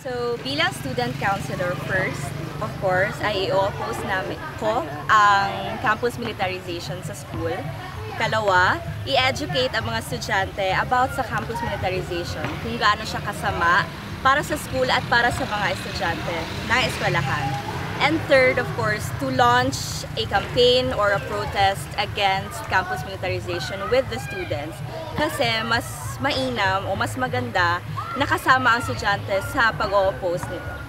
So, bilang student councilor first, of course, ay i-oppose namin ko ang campus militarization sa school. Ikalawa, i-educate ang mga estudyante about sa campus militarization, kung gaano siya kasama para sa school at para sa mga estudyante ng eskwelahan. And third, of course, to launch a campaign or a protest against campus militarization with the students. Kasi mas mainam o mas maganda na kasama ang estudyante sa pag-oppose nito.